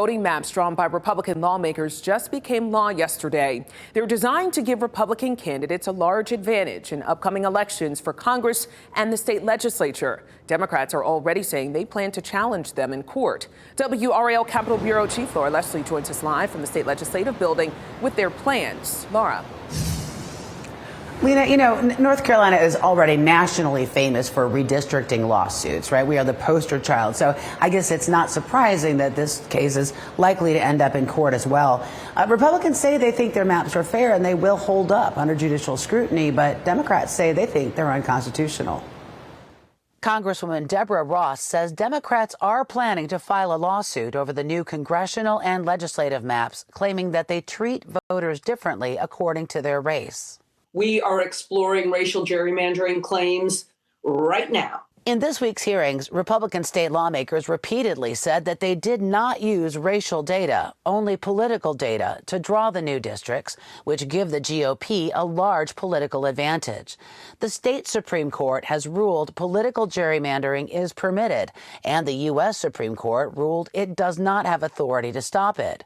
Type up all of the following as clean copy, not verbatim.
Voting maps drawn by Republican lawmakers just became law yesterday. They're designed to give Republican candidates a large advantage in upcoming elections for Congress and the state legislature. Democrats are already saying they plan to challenge them in court. WRAL Capitol Bureau Chief Laura Leslie joins us live from the state legislative building with their plans. Laura. Lena, you know, North Carolina is already nationally famous for redistricting lawsuits, right? We are the poster child. So I guess it's not surprising that this case is likely to end up in court as well. Republicans say they think their maps are fair and they will hold up under judicial scrutiny, but Democrats say they think they're unconstitutional. Congresswoman Deborah Ross says Democrats are planning to file a lawsuit over the new congressional and legislative maps, claiming that they treat voters differently according to their race. We are exploring racial gerrymandering claims right now. In this week's hearings, Republican state lawmakers repeatedly said that they did not use racial data, only political data, to draw the new districts, which give the GOP a large political advantage. The state Supreme Court has ruled political gerrymandering is permitted, and the U.S. Supreme Court ruled it does not have authority to stop it.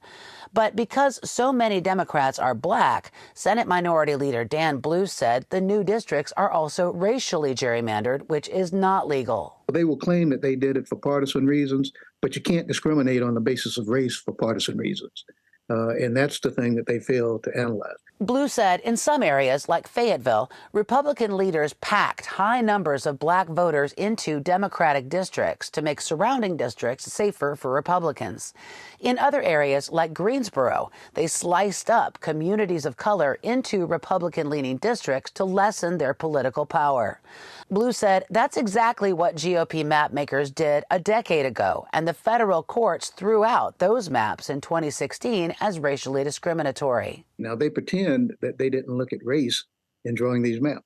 But because so many Democrats are black, Senate Minority Leader Dan Blue said the new districts are also racially gerrymandered, which is not legal. They will claim that they did it for partisan reasons, but you can't discriminate on the basis of race for partisan reasons. And that's the thing that they fail to analyze. Blue said in some areas, like Fayetteville, Republican leaders packed high numbers of black voters into Democratic districts to make surrounding districts safer for Republicans. In other areas, like Greensboro, they sliced up communities of color into Republican-leaning districts to lessen their political power. Blue said that's exactly what GOP map makers did a decade ago, and the federal courts threw out those maps in 2016 as racially discriminatory. Now, they pretend that they didn't look at race in drawing these maps.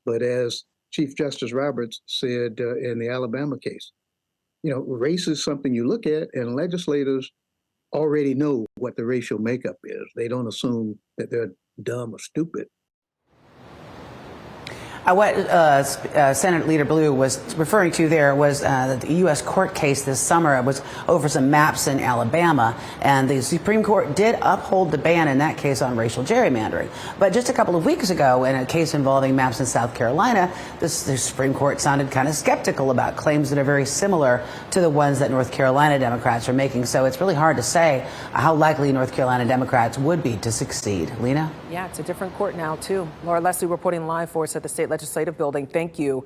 But as Chief Justice Roberts said in the Alabama case, you know, race is something you look at, and legislators already know what the racial makeup is. They don't assume that they're dumb or stupid. What Senate Leader Blue was referring to there was the U.S. court case this summer. It was over some maps in Alabama, and the Supreme Court did uphold the ban in that case on racial gerrymandering. But just a couple of weeks ago, in a case involving maps in South Carolina, the Supreme Court sounded kind of skeptical about claims that are very similar to the ones that North Carolina Democrats are making. So it's really hard to say how likely North Carolina Democrats would be to succeed. Lena? Yeah, it's a different court now, too. Laura Leslie reporting live for us at the state legislative building. Thank you.